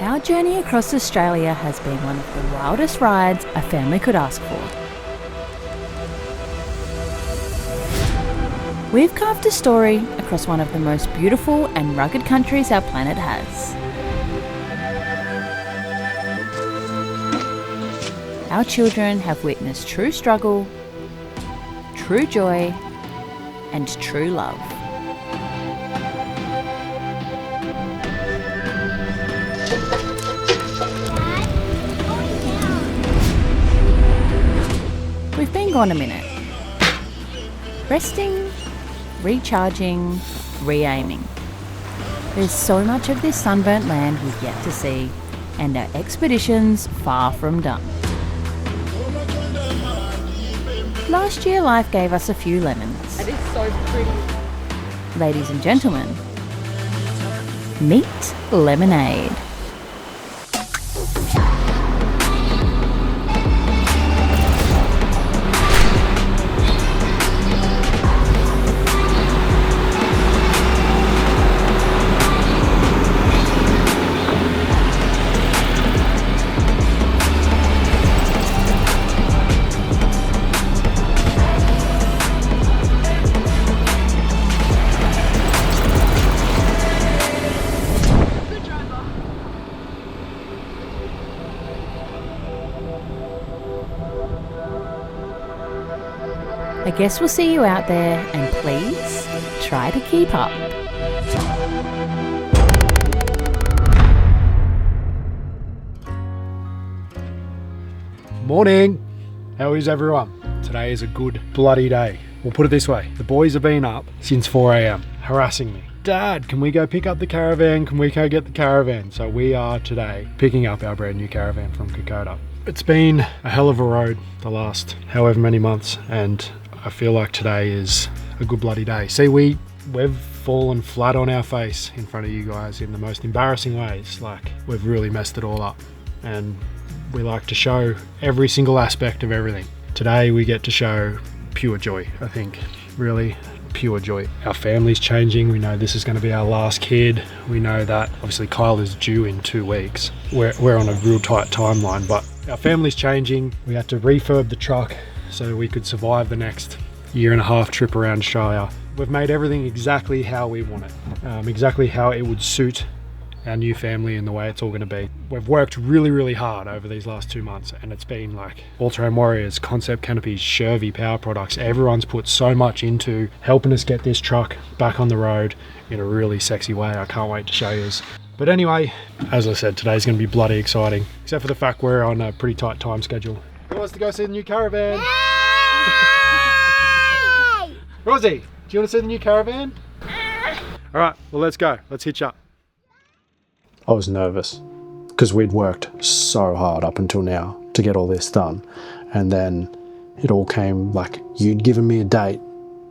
Our journey across Australia has been one of the wildest rides a family could ask for. We've carved a story across one of the most beautiful and rugged countries our planet has. Our children have witnessed true struggle, true joy, and true love. We've been gone a minute. Resting, recharging, re-aiming. There's so much of this sunburnt land we've yet to see, and our expedition's far from done. Last year life gave us a few lemons. It is so pretty. Ladies and gentlemen, meet lemonade. I guess we'll see you out there, and please try to keep up. Morning! How is everyone? Today is a good bloody day. We'll put it this way, the boys have been up since 4 a.m. harassing me. Dad, can we go pick up the caravan? Can we go get the caravan? So we are today picking up our brand new caravan from Kokoda. It's been a hell of a road the last however many months, and I feel like today is a good bloody day. See, we've fallen flat on our face in front of you guys in the most embarrassing ways. Like, we've really messed it all up, and we like to show every single aspect of everything. Today we get to show pure joy, I think, really pure joy. Our family's changing. We know this is going to be our last kid. We know that obviously Kyle is due in 2 weeks. We're on a real tight timeline, but our family's changing. We had to refurb the truck so we could survive the next 1.5 year trip around Australia. We've made everything exactly how we want it, exactly how it would suit our new family and the way it's all going to be. We've worked really, really hard over these last 2 months, and it's been like All-Terrain Warriors, Concept Canopies, Shervy Power Products. Everyone's put so much into helping us get this truck back on the road in a really sexy way. I can't wait to show you. But anyway, as I said, today's going to be bloody exciting, except for the fact we're on a pretty tight time schedule. Who wants to go see the new caravan? Yay! Rosie, do you want to see the new caravan? All right, well, let's go. Let's hitch up. I was nervous because we'd worked so hard up until now to get all this done. And then it all came like you'd given me a date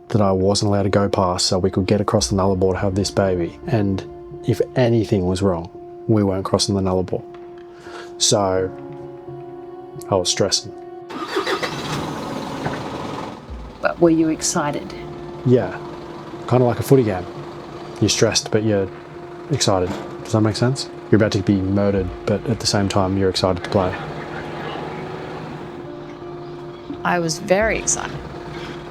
that I wasn't allowed to go past so we could get across the Nullarbor to have this baby. And if anything was wrong, we weren't crossing the Nullarbor. So I was stressing. But were you excited? Yeah, kind of like a footy game. You're stressed, but you're excited. Does that make sense? You're about to be murdered, but at the same time, you're excited to play. I was very excited,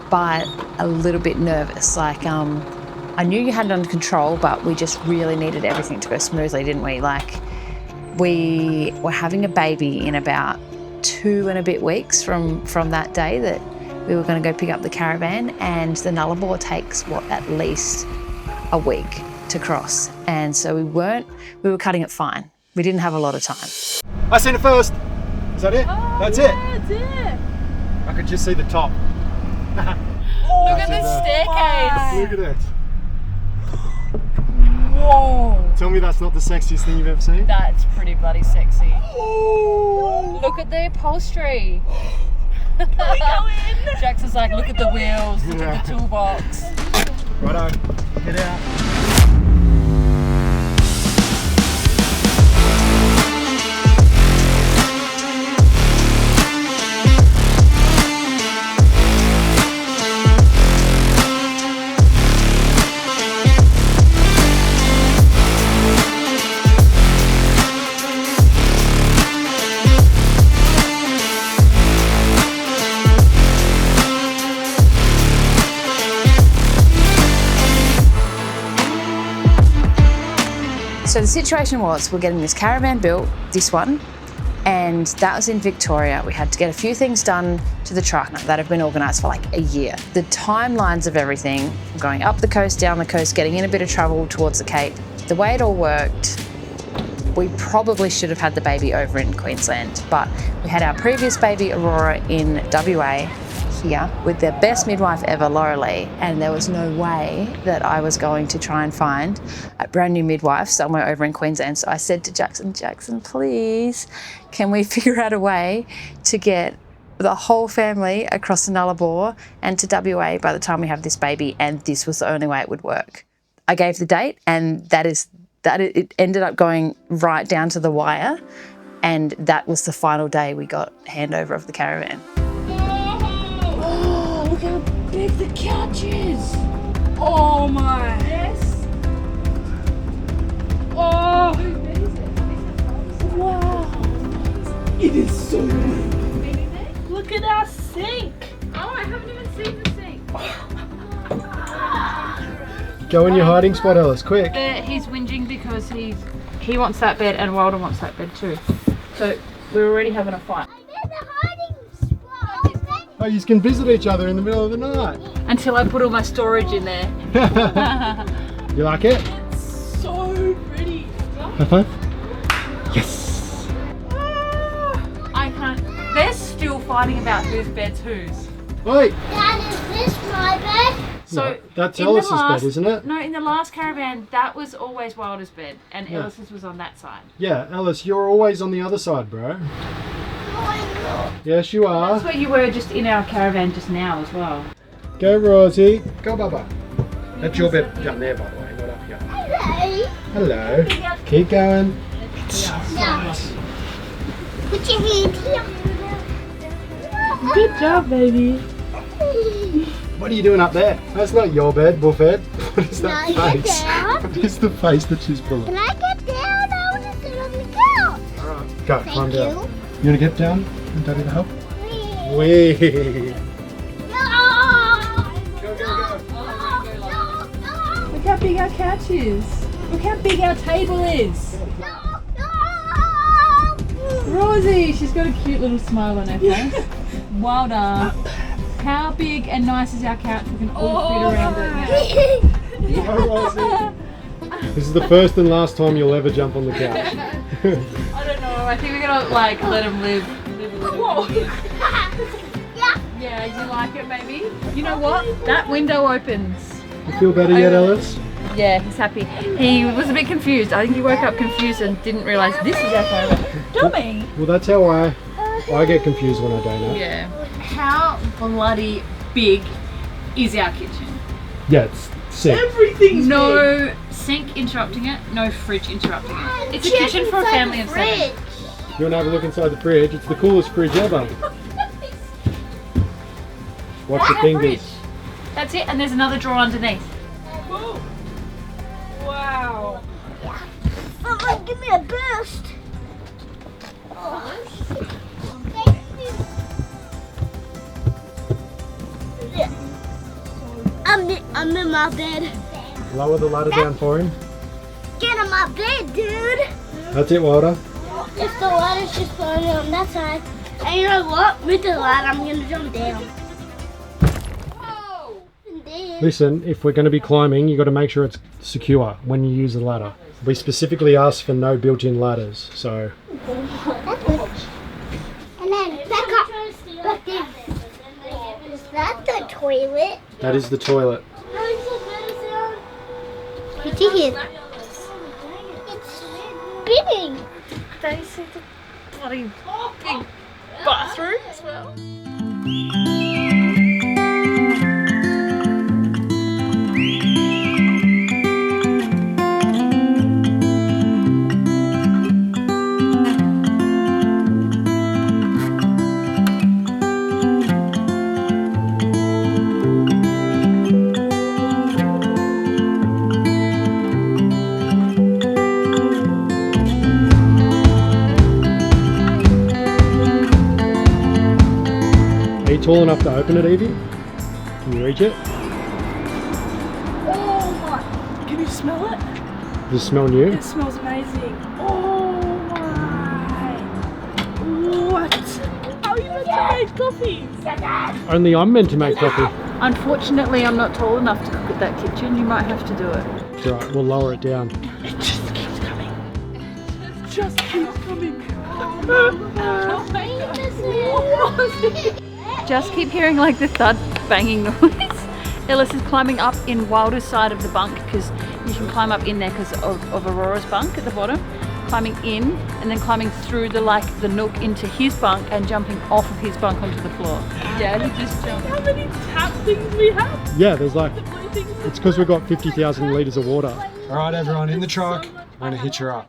but a little bit nervous. Like, I knew you had it under control, but we just really needed everything to go smoothly, didn't we? Like, we were having a baby in about 2 and a bit weeks from that day that we were going to go pick up the caravan, and the Nullarbor takes, at least a week to cross. And so we were cutting it fine. We didn't have a lot of time. I seen it first. Is that it? Oh, That's yeah, it. That's it. I could just see the top. Oh, look at this staircase. Look at it. Whoa. Tell me that's not the sexiest thing you've ever seen? That's pretty bloody sexy. Oh. Look at the upholstery. Can we go in? Jax is like, look at the wheels, look at the toolbox. Righto, get out. So the situation was, we're getting this caravan built, this one, and that was in Victoria. We had to get a few things done to the truck that have been organised for like a year. The timelines of everything, going up the coast, down the coast, getting in a bit of trouble towards the Cape, the way it all worked, we probably should have had the baby over in Queensland, but we had our previous baby, Aurora, in WA here with the best midwife ever, Laura Lee, and there was no way that I was going to try and find a brand new midwife somewhere over in Queensland. So I said to Jackson, please, can we figure out a way to get the whole family across the Nullarbor and to WA by the time we have this baby? And this was the only way it would work. I gave the date, and it ended up going right down to the wire, and that was the final day we got handover of the caravan. Oh, look how big the couch is. Oh my. Yes. Oh. Wow. It is so big. Look at our sink. Oh, I haven't even seen the sink. Go in your hiding spot, Ellis, quick. He's whinging because he wants that bed and Wilder wants that bed too. So we're already having a fight. Oh, you can visit each other in the middle of the night. Until I put all my storage in there. You like it? It's so pretty. High five. Yes. I can't. They're still fighting about whose bed's whose. Wait. Dad, is this my bed? So No, that's in the Ellis's last- bed, isn't it? No, in the last caravan, that was always Wilder's bed, and Ellis's was on that side. Yeah, Ellis, you're always on the other side, bro. Yes, you are. That's where you were just in our caravan just now as well. Go, Rosie. Go, Bubba. That's your bed down there, by the way, not up here. Hello. Hello. Keep going. No. Put your hand here. Good job, baby. What are you doing up there? That's not your bed, Buffett. What is that Can I get face? down? What is the face that she's pulling? Can I get down? I want to sit on the couch. Alright, go, calm Thank down. you. You want to get down? Want Daddy to help? Please. Wee. No. Go, go, No. Look how big our couch is. Look how big our table is. No. Rosie, she's got a cute little smile on her face. Wilder, how big and nice is our couch? We can all fit around it. Go, Rosie. This is the first and last time you'll ever jump on the couch. I don't know. I think we're gonna like let him live a little bit. Yeah, you like it, maybe? You know what? That window opens. You feel better yet, Ellis? Yeah, he's happy. He was a bit confused. I think he woke up confused and didn't realise this is our caravan. Dummy! Well, that's how I get confused when I don't know. Yeah. How bloody big is our kitchen? Yeah, it's sick. Everything's big. No sink interrupting it, no fridge interrupting it. It's a kitchen for a family of 7. You want to have a look inside the fridge? It's the coolest fridge ever. Watch your fingers. That's it, and there's another drawer underneath. Whoa. Wow. Someone give me a boost. I'm in my bed. Lower the ladder down for him. Get in my bed, dude. That's it, Wilder. If the ladder's just going on that side. And you know what? With the ladder, I'm going to jump down. And then, Listen, if we're going to be climbing, you got to make sure it's secure when you use the ladder. We specifically asked for no built-in ladders, so. that's good. And then back up. Back there. Is that the toilet? That is the toilet. It's here. It's big. Did you see the bloody big bathroom as well? Are you tall enough to open it, Evie? Can you reach it? Oh my. Can you smell it? Does it smell new? It smells amazing. Oh my! What? How are you meant to make coffee? Only I'm meant to make coffee. Unfortunately, I'm not tall enough to cook at that kitchen. You might have to do it. It's all right, we'll lower it down. It just keeps coming. It just keeps coming. Just keep hearing like the thud banging noise. Ellis is climbing up in Wilder's side of the bunk because you can climb up in there because of Aurora's bunk at the bottom. Climbing in and then climbing through the nook into his bunk and jumping off of his bunk onto the floor. Yeah, he just jumped. How many tap things we have? Yeah, there's like, it's because we've got 50,000 litres of water. All right, everyone, in the truck. I'm going to hitch her up.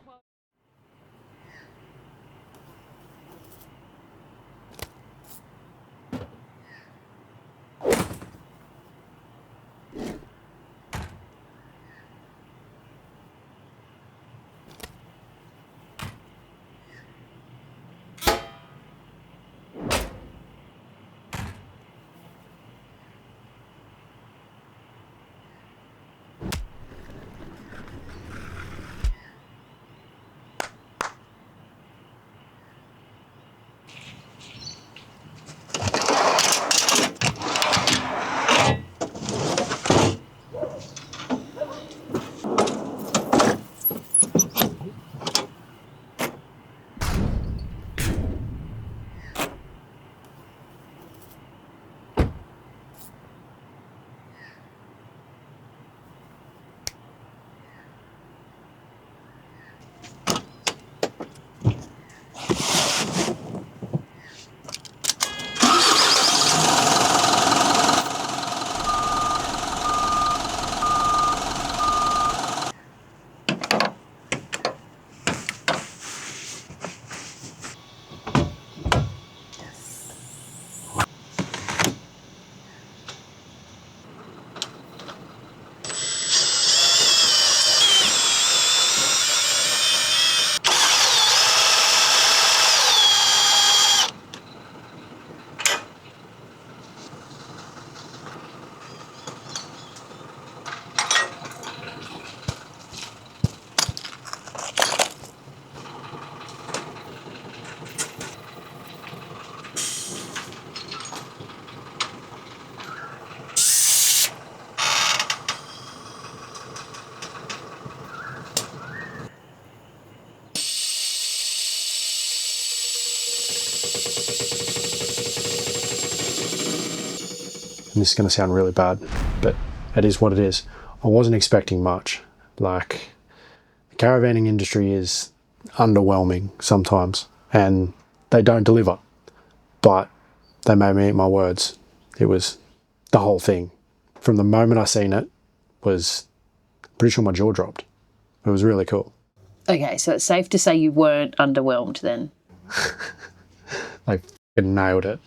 And this is going to sound really bad, but it is what it is. I wasn't expecting much. Like, the caravanning industry is underwhelming sometimes, and they don't deliver. But they made me eat my words. It was the whole thing. From the moment I seen it, was pretty sure my jaw dropped. It was really cool. Okay, so it's safe to say you weren't underwhelmed then. They f***ing nailed it.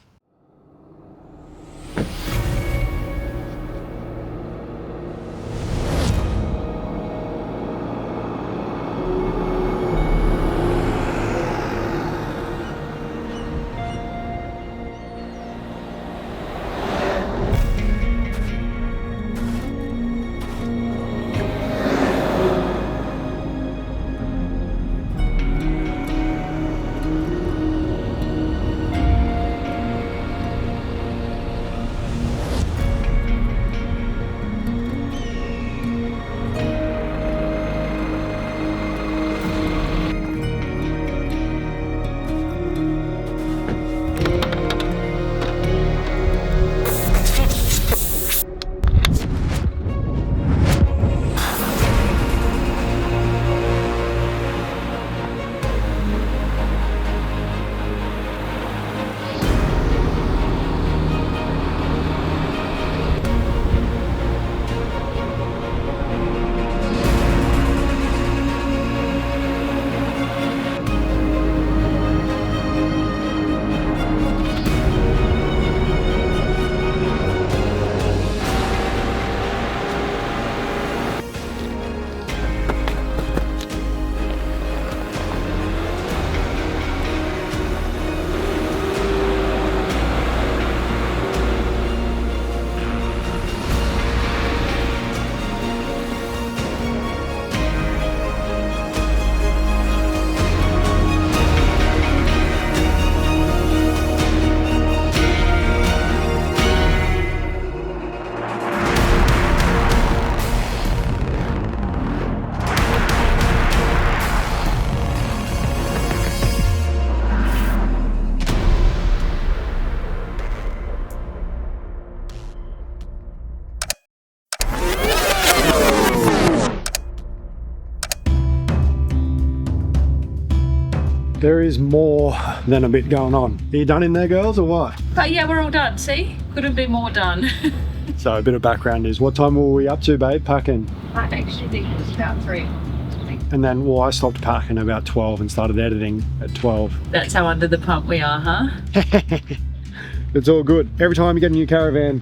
there is more than a bit going on. Are you done in there, girls, or what? But yeah, we're all done. See? Couldn't be more done. So a bit of background is, what time were we up to, babe, packing? I actually think it was about 3. And then, well, I stopped packing about 12 and started editing at 12. That's how under the pump we are, huh? It's all good. Every time you get a new caravan,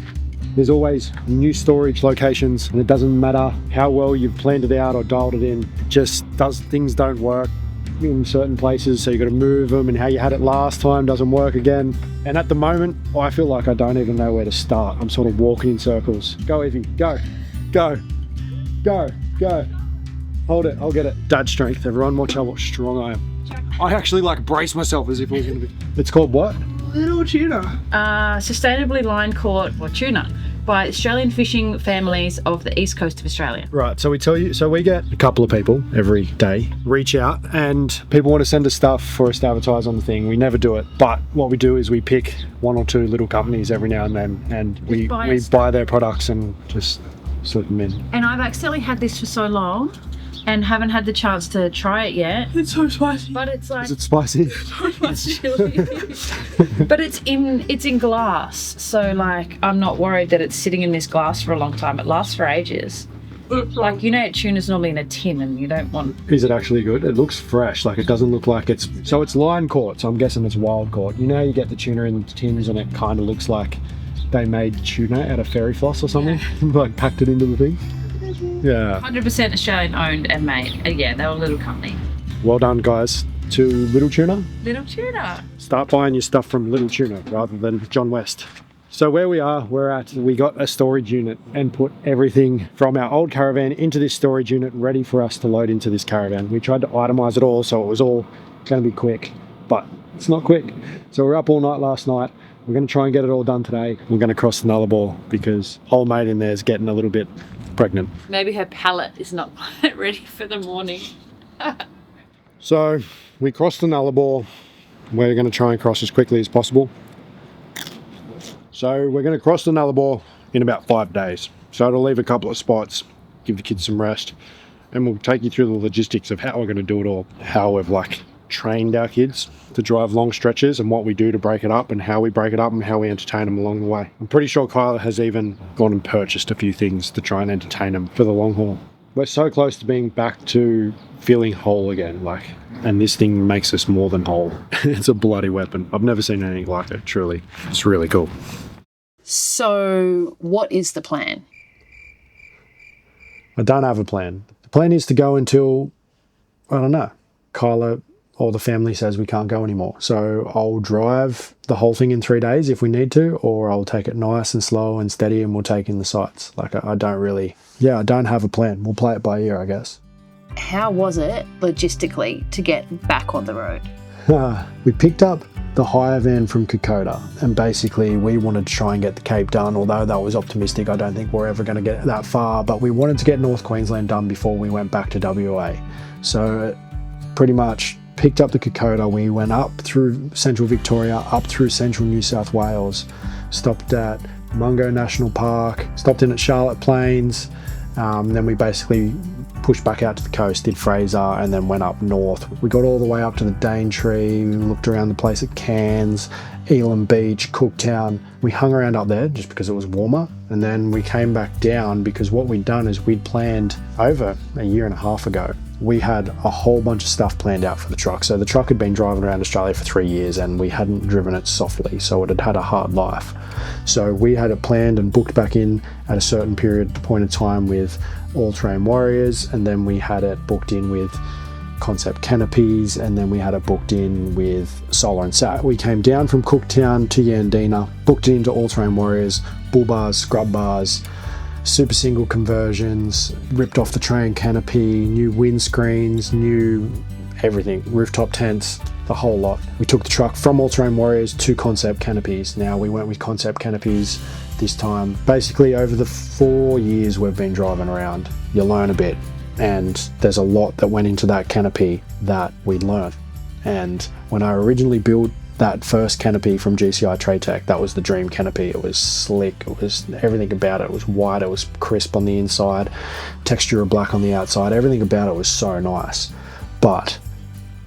there's always new storage locations, and it doesn't matter how well you've planned it out or dialed it in. Things don't work in certain places, so you got to move them, and how you had it last time doesn't work again. And at the moment, I feel like I don't even know where to start. I'm sort of walking in circles. Go, Evie, go, go, go, go. Hold it, I'll get it. Dad strength, everyone. Watch how strong I am. I actually like brace myself as if it was going to be. It's called what? Little tuna. Sustainably line caught, or tuna, by Australian fishing families of the east coast of Australia. Right, so we get a couple of people every day reach out, and people want to send us stuff for us to advertise on the thing. We never do it, but what we do is we pick 1 or 2 little companies every now and then, and we buy their products and just slip them in. And I've accidentally had this for so long and haven't had the chance to try it yet. It's so spicy. But it's like... Is it spicy? It's chili. But it's in glass, so like I'm not worried that it's sitting in this glass for a long time. It lasts for ages. Like, tuna's normally in a tin and you don't want... Is it actually good? It looks fresh. Like, it doesn't look like it's... So it's line caught, so I'm guessing it's wild caught. You know how you get the tuna in tins and it kind of looks like they made tuna out of fairy floss or something? Like, packed it into the thing? Yeah. 100% Australian owned and made. Yeah, they're a little company. Well done, guys. To Little Tuna. Little tuna. Start buying your stuff from Little Tuna rather than John West. So where we got a storage unit and put everything from our old caravan into this storage unit ready for us to load into this caravan. We tried to itemize it all so it was all going to be quick, but it's not quick. So we're up all night last night. We're going to try and get it all done today. We're going to cross the Nullarbor because old mate in there is getting a little bit pregnant. Maybe her palate is not quite ready for the morning. So we crossed the Nullarbor. We're going to try and cross as quickly as possible. So we're going to cross the Nullarbor in about 5 days. So it'll leave a couple of spots, give the kids some rest, and we'll take you through the logistics of how we're going to do it all, how we've trained our kids to drive long stretches and what we do to break it up and how we break it up and how we entertain them along the way. I'm pretty sure Kyla has even gone and purchased a few things to try and entertain them for the long haul. We're so close to being back to feeling whole again, and this thing makes us more than whole. It's a bloody weapon. I've never seen anything like it, truly. It's really cool. So what is the plan? I don't have a plan. The plan is to go until, I don't know, Kyla or the family says we can't go anymore. So I'll drive the whole thing in 3 days if we need to, or I'll take it nice and slow and steady and we'll take in the sights. I don't have a plan. We'll play it by ear, I guess. How was it logistically to get back on the road? We picked up the hire van from Kokoda, and basically we wanted to try and get the Cape done, although that was optimistic. I don't think we're ever going to get that far, but we wanted to get North Queensland done before we went back to WA. So pretty much picked up the Kokoda, we went up through central Victoria, up through central New South Wales, stopped at Mungo National Park, stopped in at Charlotte Plains, then we basically pushed back out to the coast, did Fraser, and then went up north. We got all the way up to the Daintree, we looked around the place at Cairns, Elam Beach, Cooktown. We hung around up there just because it was warmer, and then we came back down because what we'd done is we'd planned over a year and a half ago. We had a whole bunch of stuff planned out for the truck. So the truck had been driving around Australia for 3 years and we hadn't driven it softly, so it had had a hard life. So we had it planned and booked back in at a certain point of time with All-Terrain Warriors, and then we had it booked in with Concept Canopies, and then we had it booked in with Solar and Sat. We came down from Cooktown to Yandina, booked it into All-Terrain Warriors, bull bars, scrub bars, super single conversions, ripped off the train canopy, new windscreens, new everything, rooftop tents, the whole lot. We took the truck from All-Terrain Warriors to Concept Canopies. Now we went with Concept Canopies this time. Basically over the 4 years we've been driving around, you learn a bit, and there's a lot that went into that canopy that we learned. And when I originally built that first canopy from GCI Trade Tech, that was the dream canopy. It was slick, it was everything about it. It was white, it was crisp on the inside, texture of black on the outside, everything about it was so nice. But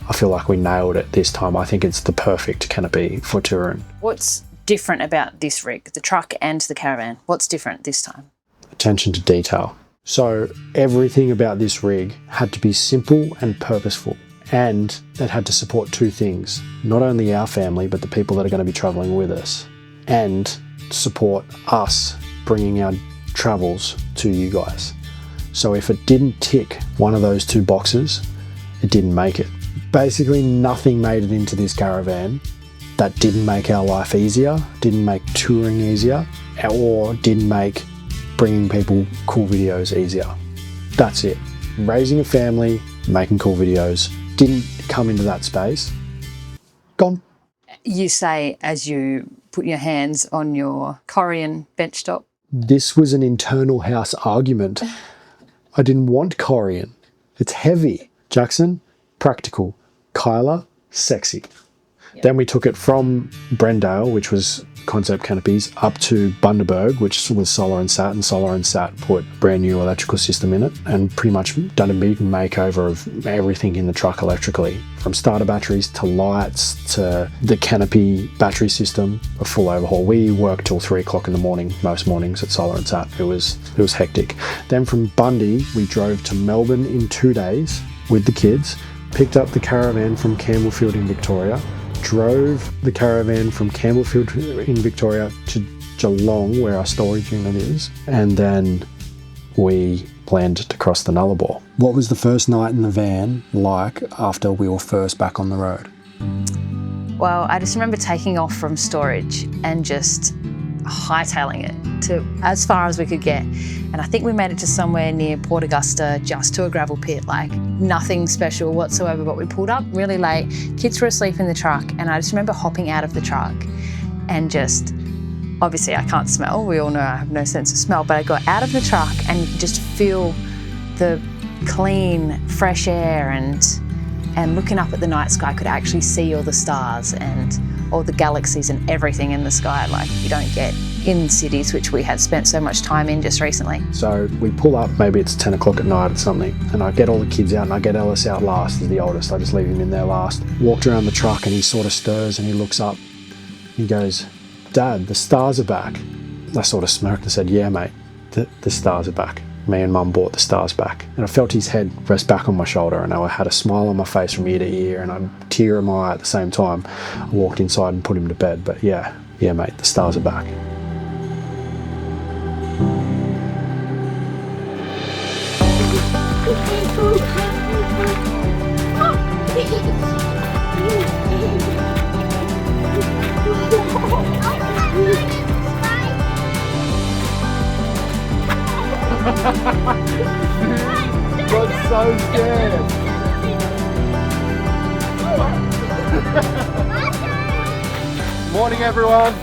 I feel like we nailed it this time. I think it's the perfect canopy for touring. What's different about this rig, the truck and the caravan? What's different this time? Attention to detail. So everything about this rig had to be simple and purposeful, and it had to support two things: not only our family, but the people that are going to be traveling with us, and support us bringing our travels to you guys. So if it didn't tick one of those two boxes, it didn't make it. Basically nothing made it into this caravan that didn't make our life easier, didn't make touring easier, or didn't make bringing people cool videos easier. That's it. Raising a family, making cool videos, didn't come into that space. Gone. You say as you put your hands on your Korean benchtop. This was an internal house argument. I didn't want Korean. It's heavy. Jackson, practical. Kyla, sexy. Yep. Then we took it from Brendale, which was concept canopies, up to Bundaberg, which was solar and sat put brand new electrical system in it and pretty much done a big makeover of everything in the truck electrically, from starter batteries to lights to the canopy battery system, a full overhaul. We worked till 3 o'clock in the morning most mornings at solar and sat. It was hectic. Then from Bundy we drove to Melbourne in 2 days with the kids, picked up the caravan from Campbellfield in Victoria, drove the caravan from Campbellfield in Victoria to Geelong, where our storage unit is, and then we planned to cross the Nullarbor. What was the first night in the van like after we were first back on the road? Well, I just remember taking off from storage and just hightailing it to as far as we could get. And I think we made it to somewhere near Port Augusta, just to a gravel pit, like nothing special whatsoever, but we pulled up really late, kids were asleep in the truck, and I just remember hopping out of the truck and just, obviously I can't smell, we all know I have no sense of smell, but I got out of the truck and you could just feel the clean, fresh air, and looking up at the night sky, I could actually see all the stars and all the galaxies and everything in the sky like you don't get in cities, which we had spent so much time in just recently. So we pull up, maybe it's 10 o'clock at night or something, and I get all the kids out and I get Ellis out last as the oldest. I just leave him in there last. Walked around the truck and he sort of stirs and he looks up. He goes, "Dad, the stars are back." I sort of smirked and said, "Yeah, mate, the stars are back." Me and Mum brought the stars back. And I felt his head rest back on my shoulder, and I had a smile on my face from ear to ear and a tear in my eye at the same time. I walked inside and put him to bed, but yeah, mate, the stars are back. Got so scared. Morning, everyone.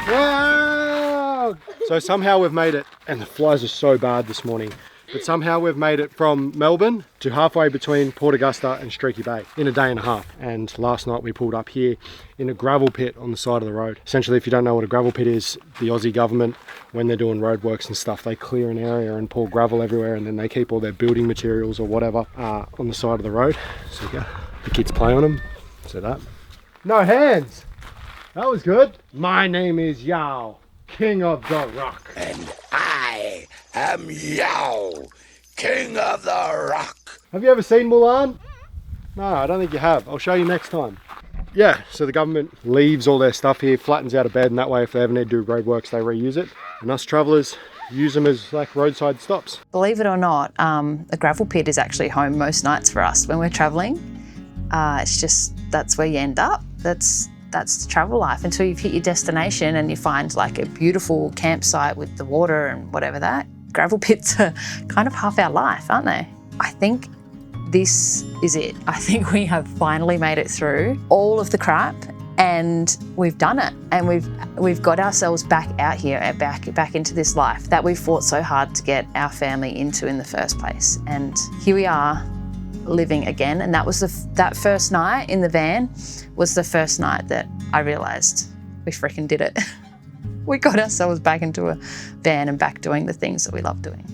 Wow. So somehow we've made it, and the flies are so bad this morning, but somehow we've made it from Melbourne to halfway between Port Augusta and Streaky Bay in a day and a half. And last night we pulled up here in a gravel pit on the side of the road. Essentially, if you don't know what a gravel pit is, the Aussie government, when they're doing roadworks and stuff, they clear an area and pour gravel everywhere, and then they keep all their building materials or whatever on the side of the road. So yeah, the kids play on them. So that. No hands. That was good. My name is Yao, King of the Rock. And I am Yao, King of the Rock. Have you ever seen Mulan? No, I don't think you have. I'll show you next time. Yeah, so the government leaves all their stuff here, flattens out a bed, and that way if they ever need to do roadworks, they reuse it. And us travellers use them as like roadside stops. Believe it or not, a gravel pit is actually home most nights for us when we're travelling. It's just, that's where you end up. That's the travel life until you've hit your destination and you find like a beautiful campsite with the water and whatever that. Gravel pits are kind of half our life, aren't they? I think this is it. I think we have finally made it through all of the crap and we've done it. And we've got ourselves back out here and back into this life that we fought so hard to get our family into in the first place. And here we are living again. And that was that first night in the van was the first night that I realised we freaking did it. We got ourselves back into a van and back doing the things that we love doing.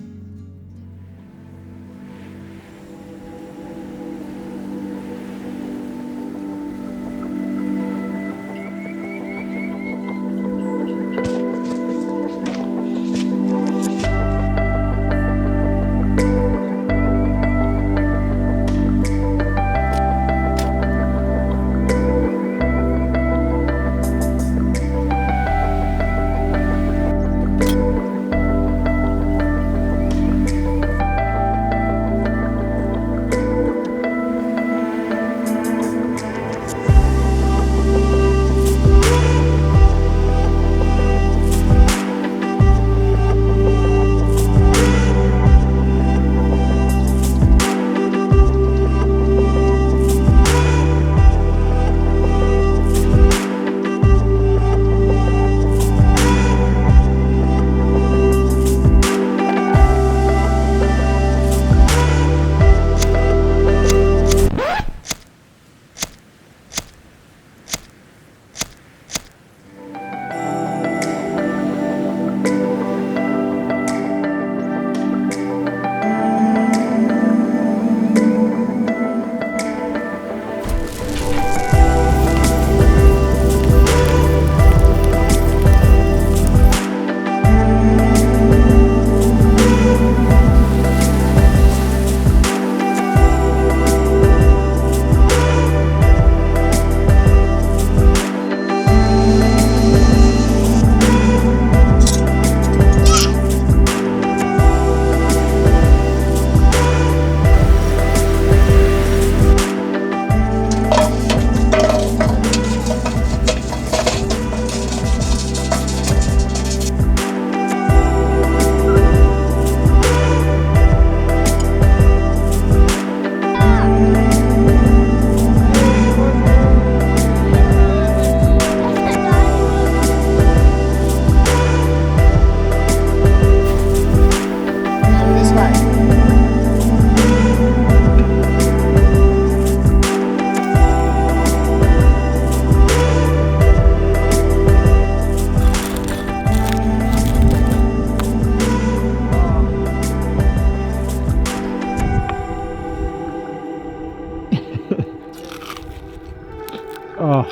Oh.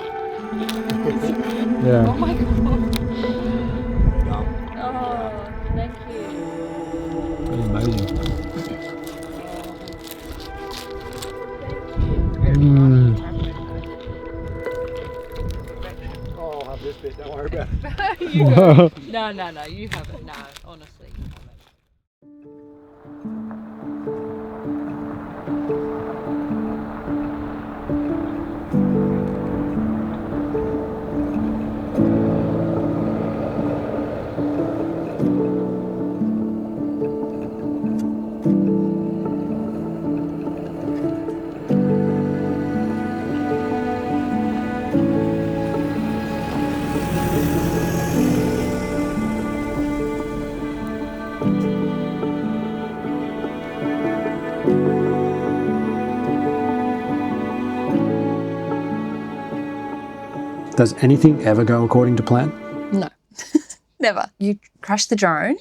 Yeah. Oh my god. Oh, thank you. Amazing. Oh, I'll have this bit, don't worry about it. No, you have it. No, honestly. Does anything ever go according to plan? No, never. You crash the drone.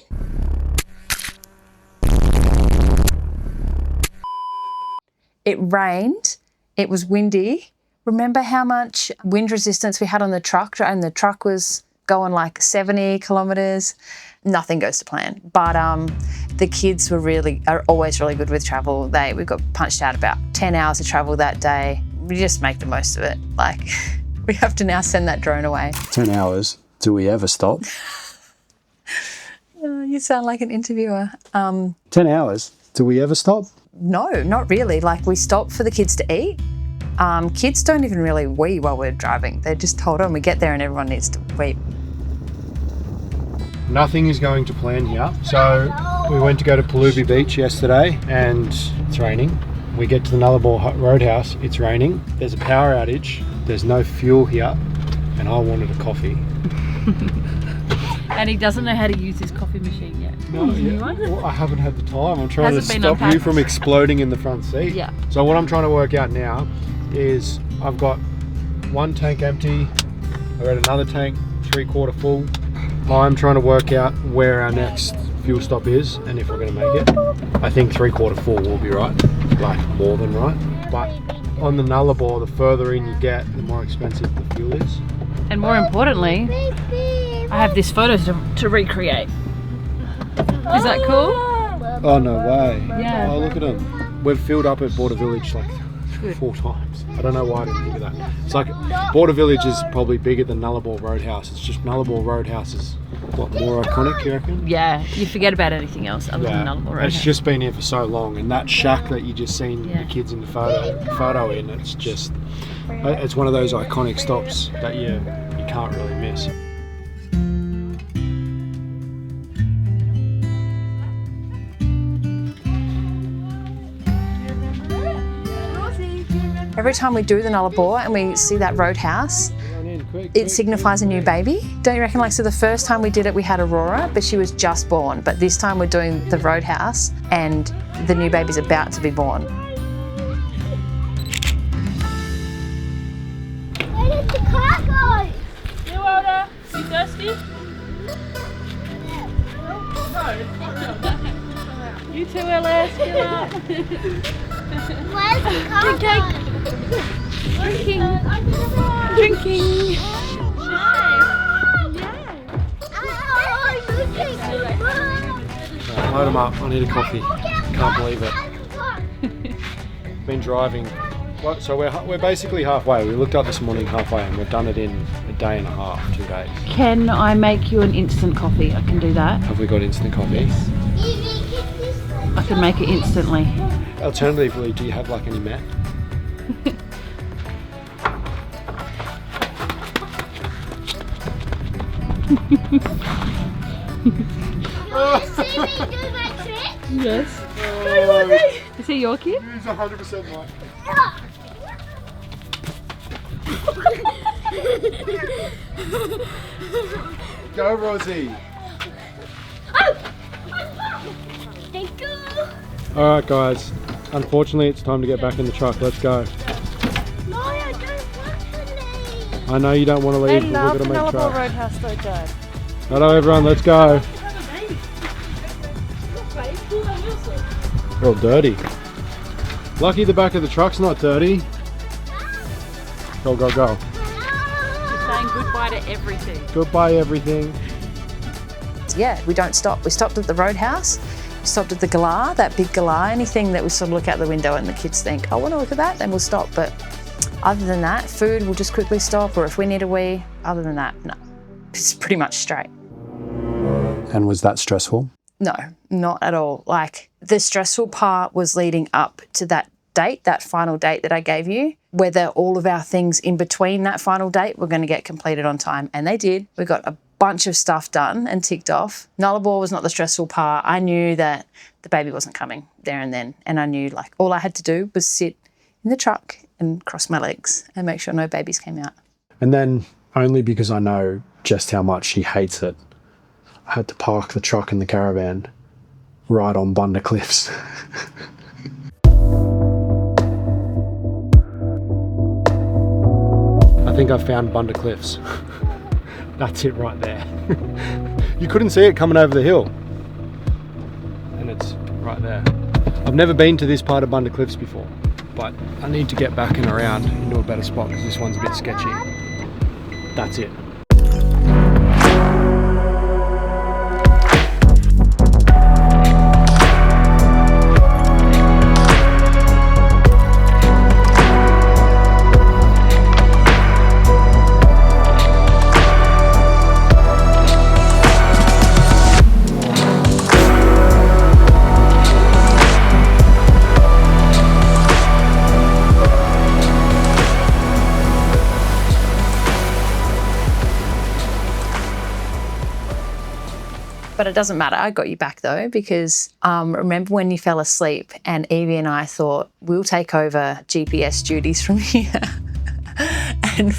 It rained. It was windy. Remember how much wind resistance we had on the truck, and the truck was going like 70 kilometres. Nothing goes to plan. But the kids are always really good with travel. We got punched out about 10 hours of travel that day. We just make the most of it. Like, we have to now send that drone away. 10 hours. Do we ever stop? You sound like an interviewer. 10 hours. Do we ever stop? No, not really. Like, we stop for the kids to eat. Kids don't even really wee while we're driving. They're just told on. We get there and everyone needs to wee. Nothing is going to plan here. So we went to go to Palubi Beach yesterday and it's raining. We get to the Nullarbor Roadhouse, it's raining. There's a power outage. There's no fuel here and I wanted a coffee. And he doesn't know how to use his coffee machine yet. No, well, I haven't had the time. I'm trying to Hasn't been stop you unpacked. from exploding in the front seat. Yeah. So what I'm trying to work out now is I've got one tank empty, I've got another tank 3/4 full. I'm trying to work out where our next fuel stop is and if we're going to make it. I think 3/4 full will be right, like more than right. But on the Nullarbor, the further in you get, the more expensive the fuel is. And more importantly, I have this photo to recreate. Is that cool? Oh, no way. Yeah. Oh, look at them. We've filled up at Border Village like Good. 4 times. I don't know why I didn't think of that. It's like Border Village is probably bigger than Nullarbor Roadhouse. It's just Nullarbor Roadhouse is what, more iconic, you reckon? Yeah, you forget about anything else other than Nullarbor Road. It's just been here for so long, and that shack that you just seen the kids in the photo in, it's just, it's one of those iconic stops that you can't really miss. Every time we do the Nullarbor and we see that roadhouse, it signifies a new baby. Don't you reckon? Like, so the first time we did it, we had Aurora, but she was just born. But this time we're doing the roadhouse and the new baby's about to be born. Where did the car go? You older? You thirsty? You too, Ellis. Fill up. Where's the car Okay. going? Drinking. Load them up. I need a coffee. Can't believe it. Been driving. So we're basically halfway. We looked up this morning halfway, and we've done it in a day and a half, 2 days. Can I make you an instant coffee? I can do that. Have we got instant coffee? I can make it instantly. Alternatively, do you have like any mat? See me do my trick? Yes. Is he your kid? He's 100% mine. Go, Rosie. Thank you. All right, guys. Unfortunately, it's time to get back in the truck. Let's go. No, I don't want to leave. I know you don't want to leave, They but love we're the going to make Nullarbor truck. Roadhouse though, Dad. Hello, everyone. Let's go. They're all dirty. Lucky the back of the truck's not dirty. Go, go, go. Saying goodbye to everything. Goodbye, everything. Yeah, we don't stop. We stopped at the Roadhouse. We stopped at the galah, that big galah. Anything that we sort of look out the window and the kids think, I want to look at that, then we'll stop. But other than that, food, we'll just quickly stop. Or if we need a wee, other than that, no. It's pretty much straight. And was that stressful? No, not at all. Like, the stressful part was leading up to that date, that final date that I gave you, whether all of our things in between that final date were going to get completed on time. And they did. We got a bunch of stuff done and ticked off. Nullarbor was not the stressful part. I knew that the baby wasn't coming there and then. And I knew, like, all I had to do was sit in the truck and cross my legs and make sure no babies came out. And then, only because I know just how much she hates it, I had to park the truck in the caravan right on Bunda Cliffs. I think I found Bunda Cliffs. That's it right there. You couldn't see it coming over the hill. And it's right there. I've never been to this part of Bunda Cliffs before, but I need to get back and around into a better spot because this one's a bit sketchy. That's it. But it doesn't matter. I got you back though, because remember when you fell asleep and Evie and I thought we'll take over GPS duties from here. And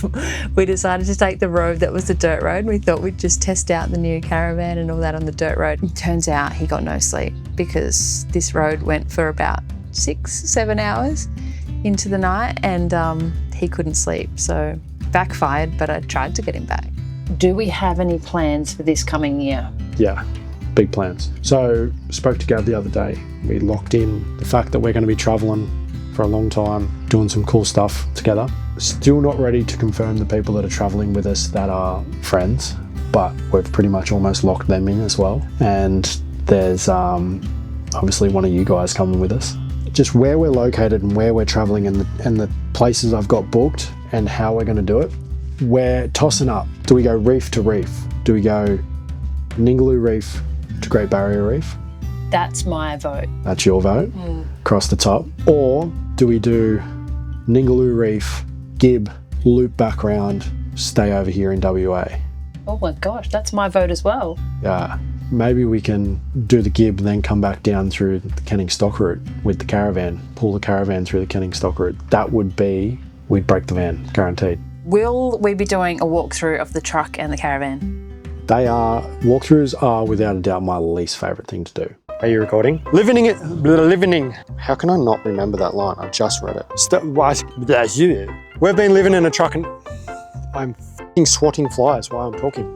we decided to take the road that was the dirt road. We thought we'd just test out the new caravan and all that on the dirt road. It turns out he got no sleep because this road went for about 6-7 hours into the night and he couldn't sleep. So backfired, but I tried to get him back. Do we have any plans for this coming year? Yeah, big plans. So, spoke to Gav the other day. We locked in the fact that we're going to be travelling for a long time, doing some cool stuff together. Still not ready to confirm the people that are travelling with us that are friends, but we've pretty much almost locked them in as well. And there's obviously one of you guys coming with us. Just where we're located and where we're travelling and the places I've got booked and how we're going to do it, we're tossing up. Do we go reef to reef? Do we go Ningaloo Reef to Great Barrier Reef? That's my vote. That's your vote? Across the top. Or do we do Ningaloo Reef, Gib, loop back round, stay over here in WA? Oh my gosh, that's my vote as well. Yeah. Maybe we can do the Gib, then come back down through the Canning Stock route with the caravan, pull the caravan through the Canning Stock route. That would be, we'd break the van, guaranteed. Will we be doing a walkthrough of the truck and the caravan? Walkthroughs are without a doubt my least favourite thing to do. Are you recording? Living. How can I not remember that line? I just read it. We've been living in a truck and I'm f***ing swatting flies while I'm talking.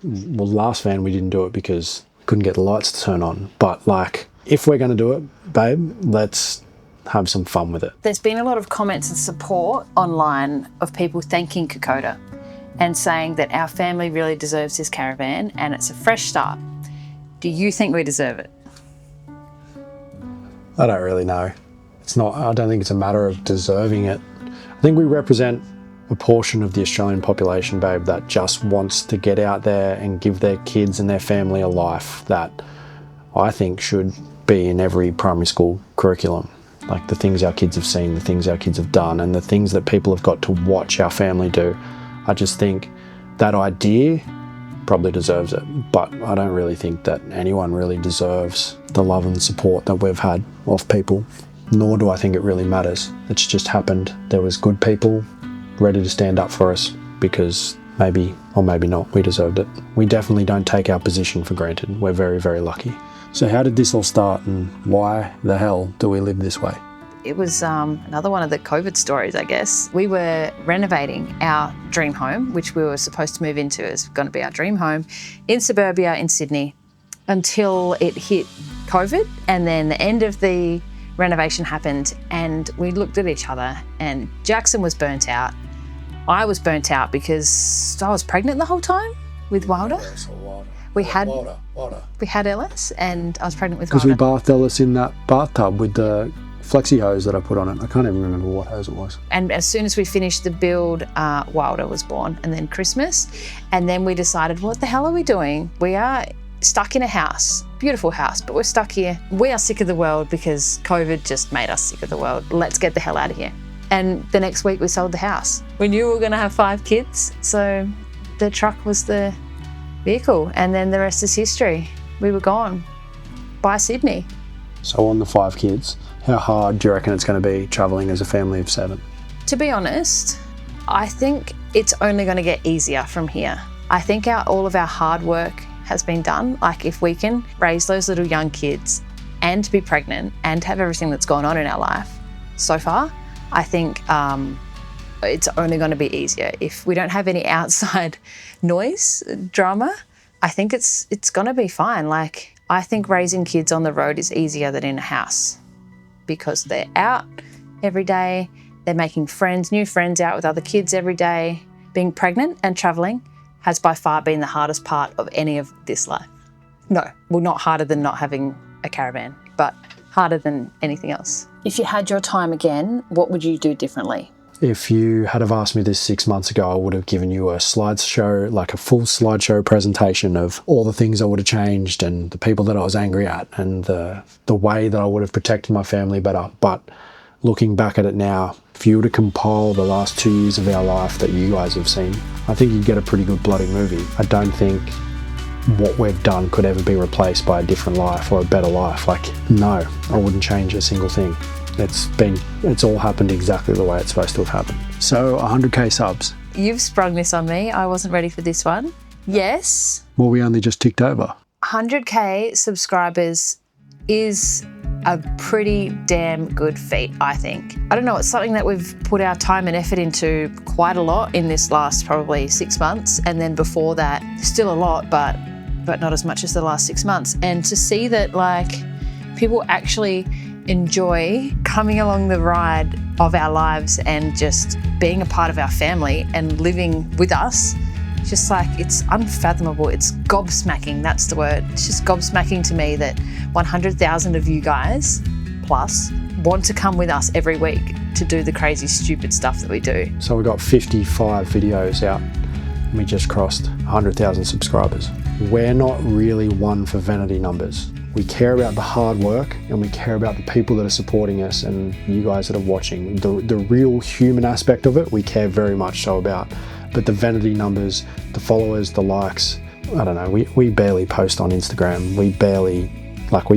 Well, last van we didn't do it because we couldn't get the lights to turn on. But like, if we're going to do it, babe, let's have some fun with it. There's been a lot of comments and support online of people thanking Kokoda and saying that our family really deserves this caravan and it's a fresh start. Do you think we deserve it? I don't really know. I don't think it's a matter of deserving it. I think we represent a portion of the Australian population, babe, that just wants to get out there and give their kids and their family a life that I think should be in every primary school curriculum. Like the things our kids have seen, the things our kids have done, and the things that people have got to watch our family do. I just think that idea probably deserves it, but I don't really think that anyone really deserves the love and support that we've had off people, nor do I think it really matters. It's just happened. There was good people ready to stand up for us because maybe, or maybe not, we deserved it. We definitely don't take our position for granted. We're very, very lucky. So how did this all start and why the hell do we live this way? It was another one of the COVID stories, I guess. We were renovating our dream home, which we were supposed to move into as going to be our dream home in suburbia in Sydney until it hit COVID. And then the end of the renovation happened and we looked at each other and Jackson was burnt out. I was burnt out because I was pregnant the whole time with Wilder. We had Ellis, and I was pregnant with Because Wilder. we bathed Ellis in that bathtub with the flexi hose that I put on it. I can't even remember what hose it was. And as soon as we finished the build, Wilder was born, and then Christmas. And then we decided, what the hell are we doing? We are stuck in a house, beautiful house, but we're stuck here. We are sick of the world because COVID just made us sick of the world. Let's get the hell out of here. And the next week we sold the house. We knew we were going to have 5 kids, so the truck was the vehicle, and then the rest is history. We were gone by Sydney. So on the 5 kids, how hard do you reckon it's going to be travelling as a family of 7? To be honest, I think it's only going to get easier from here. I think all of our hard work has been done. Like, if we can raise those little young kids and be pregnant and have everything that's gone on in our life so far, I think it's only going to be easier. If we don't have any outside noise, drama, I think it's going to be fine. Like, I think raising kids on the road is easier than in a house because they're out every day, they're making friends, new friends out with other kids every day. Being pregnant and travelling has by far been the hardest part of any of this life. No, well, not harder than not having a caravan, but harder than anything else. If you had your time again, what would you do differently? If you had have asked me this 6 months ago, I would have given you a slideshow, like a full slideshow presentation of all the things I would have changed and the people that I was angry at and the way that I would have protected my family better. But looking back at it now, if you were to compile the last 2 years of our life that you guys have seen, I think you'd get a pretty good bloody movie. I don't think what we've done could ever be replaced by a different life or a better life. Like, no, I wouldn't change a single thing. It's all happened exactly the way it's supposed to have happened. So 100k subs. You've sprung this on me. I wasn't ready for this one. Yes, Well, we only just ticked over. 100k subscribers is a pretty damn good feat, I think. I don't know, it's something that we've put our time and effort into quite a lot in this last probably 6 months. And then before that, still a lot, but not as much as the last 6 months. And to see that, like, people actually enjoy coming along the ride of our lives and just being a part of our family and living with us, just like, it's unfathomable. It's gobsmacking, that's the word. It's just gobsmacking to me that 100,000 of you guys plus want to come with us every week to do the crazy, stupid stuff that we do. So we got 55 videos out and we just crossed 100,000 subscribers. We're not really one for vanity numbers. We care about the hard work and we care about the people that are supporting us and you guys that are watching. The real human aspect of it, we care very much so about. But the vanity numbers, the followers, the likes, I don't know, we barely post on Instagram. We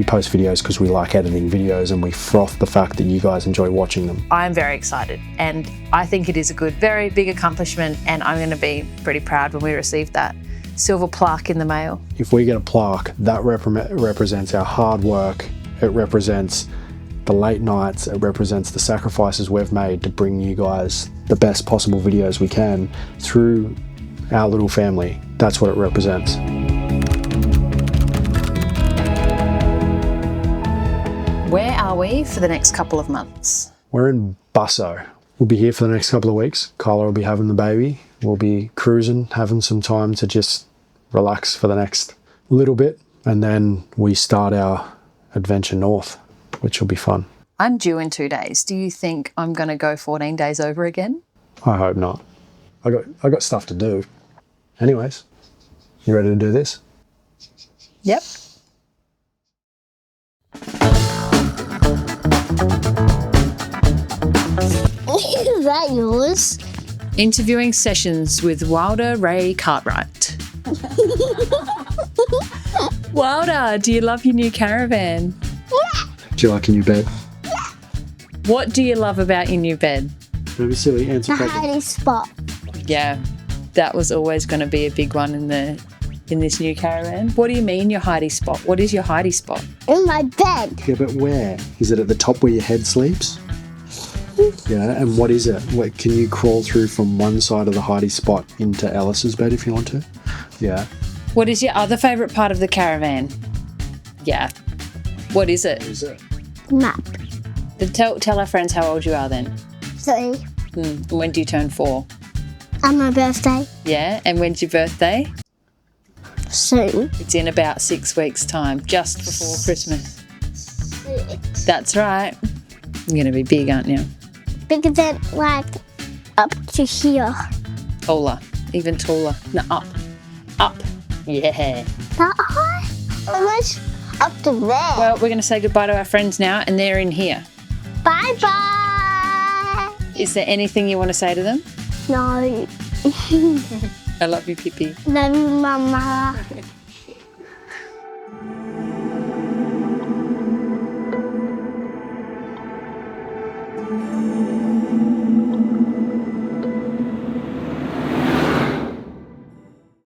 post videos because we like editing videos and we froth the fact that you guys enjoy watching them. I'm very excited and I think it is a good, very big accomplishment, and I'm going to be pretty proud when we receive that silver plaque in the mail. If we get a plaque, that represents our hard work. It represents the late nights. It represents the sacrifices we've made to bring you guys the best possible videos we can through our little family. That's what it represents. Where are we for the next couple of months? We're in Busso. We'll be here for the next couple of weeks. Kyla will be having the baby. We'll be cruising, having some time to just relax for the next little bit. And then we start our adventure north, which will be fun. I'm due in 2 days. Do you think I'm going to go 14 days over again? I hope not. I got stuff to do. Anyways, you ready to do this? Yep. Is that yours? Interviewing sessions with Wilder Ray Cartwright. Wilder, do you love your new caravan? Do you like your new bed? What do you love about your new bed? Don't be silly, answer The properly. hiding spot. Yeah, that was always going to be a big one in this new caravan. What do you mean your hidey spot? What is your hidey spot? In my bed. Yeah, but where? Is it at the top where your head sleeps? Yeah, and what is it? What, can you crawl through from one side of the hidey spot into Alice's bed if you want to? Yeah. What is your other favourite part of the caravan? Yeah. What is it? What is it? Map. Tell our friends how old you are then. 3. When do you turn 4? On my birthday. Yeah, and when's your birthday? Soon. It's in about 6 weeks' time, just before Christmas. That's right. You're going to be big, aren't you? Bigger than like up to here. Taller, even taller. No, up. Up. Yeah. That high? Almost up to there. Well, we're going to say goodbye to our friends now, and they're in here. Bye bye. Is there anything you want to say to them? No. I love you, Pippi. Love you, Mama.